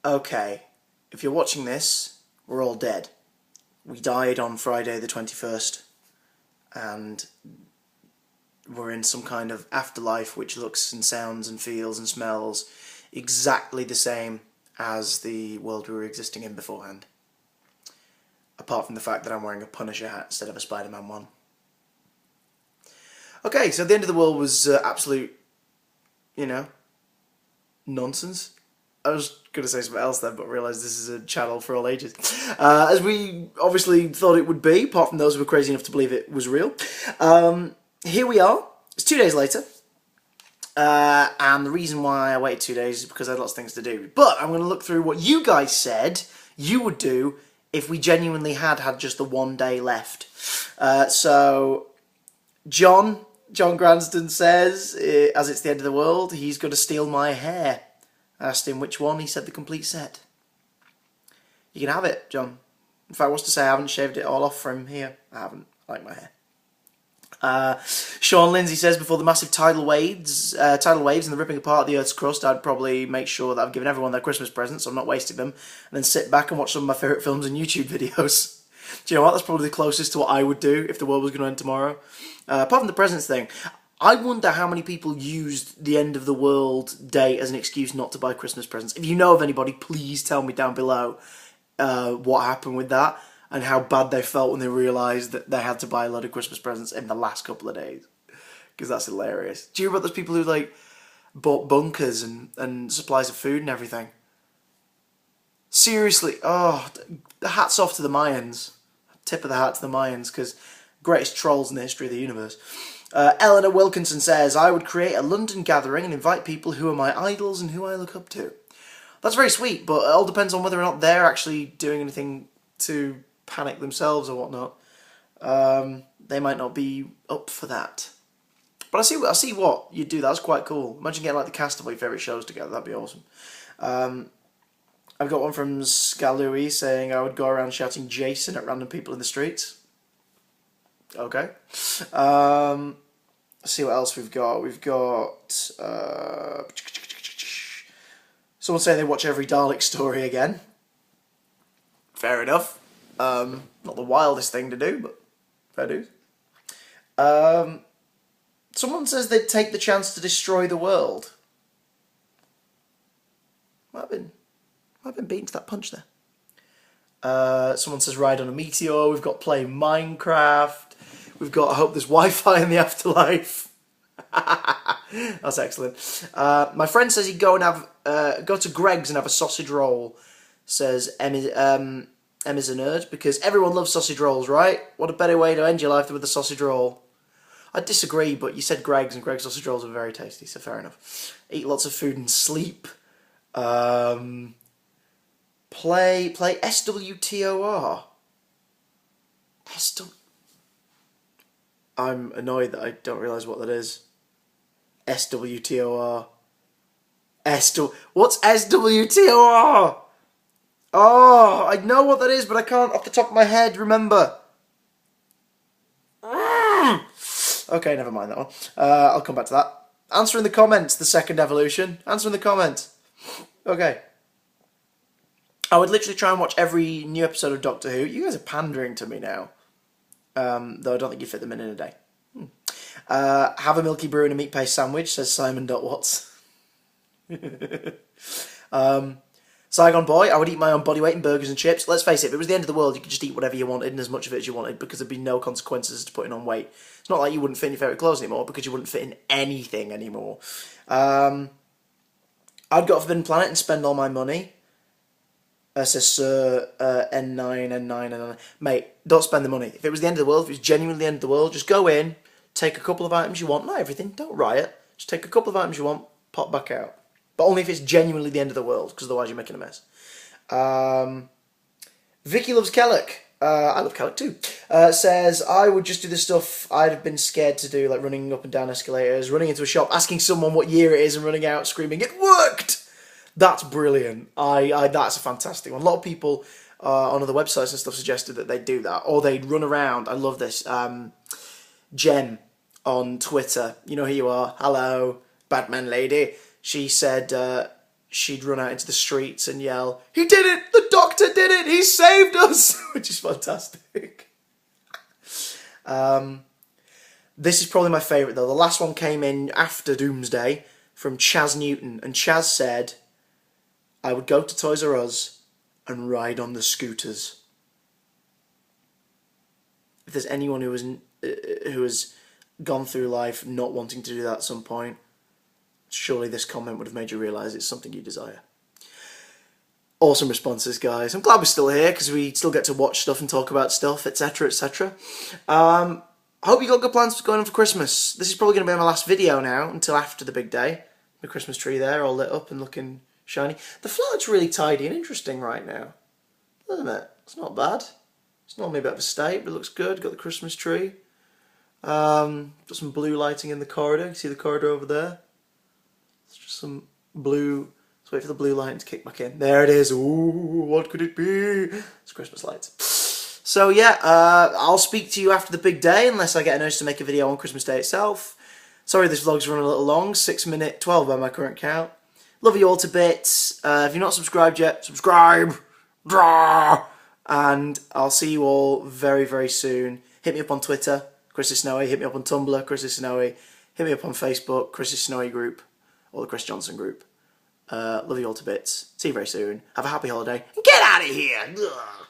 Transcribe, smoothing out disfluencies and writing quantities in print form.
okay, if you're watching this, we're all dead. We died on Friday the 21st, and we're in some kind of afterlife which looks and sounds and feels and smells exactly the same as the world we were existing in beforehand. Apart from the fact that I'm wearing a Punisher hat instead of a Spider-Man one. Okay, so the end of the world was absolute, nonsense. I was going to say something else then, but realised this is a channel for all ages. As we obviously thought it would be, apart from those who were crazy enough to believe it was real. Here we are. It's 2 days later. And the reason why I waited 2 days is because I had lots of things to do. But I'm going to look through what you guys said you would do if we genuinely had just the 1 day left. So, John Granston says, as it's the end of the world, he's going to steal my hair. I asked him which one, he said the complete set. You can have it, John. If I was to say I haven't shaved it all off from here, I haven't. I like my hair. Sean Lindsay says, before the massive tidal waves and the ripping apart of the Earth's crust, I'd probably make sure that I've given everyone their Christmas presents, so I'm not wasting them, and then sit back and watch some of my favourite films and YouTube videos. Do you know what? That's probably the closest to what I would do if the world was going to end tomorrow. Apart from the presents thing, I wonder how many people used the end of the world day as an excuse not to buy Christmas presents. If you know of anybody, please tell me down below what happened with that and how bad they felt when they realised that they had to buy a lot of Christmas presents in the last couple of days. Because that's hilarious. Do you hear about those people who bought bunkers and supplies of food and everything? Seriously, the hats off to the Mayans. Tip of the hat to the Mayans, because greatest trolls in the history of the universe. Eleanor Wilkinson says, I would create a London gathering and invite people who are my idols and who I look up to. That's very sweet, but it all depends on whether or not they're actually doing anything to panic themselves or whatnot. They might not be up for that. But I see what you'd do. That's quite cool. Imagine getting the cast of all your favourite shows together. That'd be awesome. I've got one from Scalui saying I would go around shouting Jason at random people in the streets. Okay. Let's see what else we've got. We've got someone saying they watch every Dalek story again. Fair enough. Not the wildest thing to do, but fair dues. Someone says they'd take the chance to destroy the world. Might have been beaten to that punch there. Someone says ride on a meteor. We've got play Minecraft. We've got I hope there's Wi-Fi in the afterlife. That's excellent. My friend says he'd go to Greg's and have a sausage roll. Says Emma's a nerd because everyone loves sausage rolls, right? What a better way to end your life than with a sausage roll. I disagree, but you said Greg's and Greg's sausage rolls are very tasty, so fair enough. Eat lots of food and sleep. Play SWTOR. I'm annoyed that I don't realise what that is. SWTOR. What's SWTOR? Oh, I know what that is, but I can't off the top of my head remember. Okay, never mind that one. I'll come back to that. Answer in the comments, the second evolution. Answer in the comments. Okay. I would literally try and watch every new episode of Doctor Who. You guys are pandering to me now. Though I don't think you fit them in a day. Have a Milky Brew and a meat paste sandwich, says Simon.Watts. Saigon Boy, I would eat my own body weight in burgers and chips. Let's face it, if it was the end of the world, you could just eat whatever you wanted and as much of it as you wanted because there'd be no consequences to putting on weight. It's not like you wouldn't fit in your favourite clothes anymore because you wouldn't fit in anything anymore. I'd go to Forbidden Planet and spend all my money. Says Sir N9. Mate, don't spend the money. If it was the end of the world, if it was genuinely the end of the world, just go in, take a couple of items you want. Not everything, don't riot. Just take a couple of items you want, pop back out. But only if it's genuinely the end of the world, because otherwise you're making a mess. Vicky loves Kellock. I love Kellock too. Says, I would just do the stuff I'd have been scared to do, like running up and down escalators, running into a shop, asking someone what year it is and running out screaming, it worked! That's brilliant. That's a fantastic one. A lot of people on other websites and stuff suggested that they'd do that. Or they'd run around. I love this. Jen on Twitter. You know who you are. Hello, Batman lady. She said she'd run out into the streets and yell, "He did it! The doctor did it! He saved us!" Which is fantastic. This is probably my favourite though. The last one came in after Doomsday from Chaz Newton, and Chaz said, "I would go to Toys R Us and ride on the scooters." If there's anyone who has gone through life not wanting to do that at some point, surely this comment would have made you realise it's something you desire. Awesome responses, guys. I'm glad we're still here because we still get to watch stuff and talk about stuff, etc, etc. I hope you got good plans for going on for Christmas. This is probably going to be my last video now until after the big day. The Christmas tree there all lit up and looking shiny. The flat looks really tidy and interesting right now, doesn't it? It's not bad. It's normally a bit of a state, but it looks good. Got the Christmas tree. Got some blue lighting in the corridor. You see the corridor over there? It's just some blue. Let's wait for the blue lighting to kick back in. There it is. Ooh, what could it be? It's Christmas lights. So yeah, I'll speak to you after the big day, unless I get a notice to make a video on Christmas Day itself. Sorry this vlog's running a little long, 6:12 by my current count. Love you all to bits. If you're not subscribed yet, subscribe! And I'll see you all very, very soon. Hit me up on Twitter, Chris is Snowy. Hit me up on Tumblr, Chris is Snowy. Hit me up on Facebook, Chris is Snowy Group, or the Chris Johnson Group. Love you all to bits. See you very soon. Have a happy holiday. And get out of here! Ugh.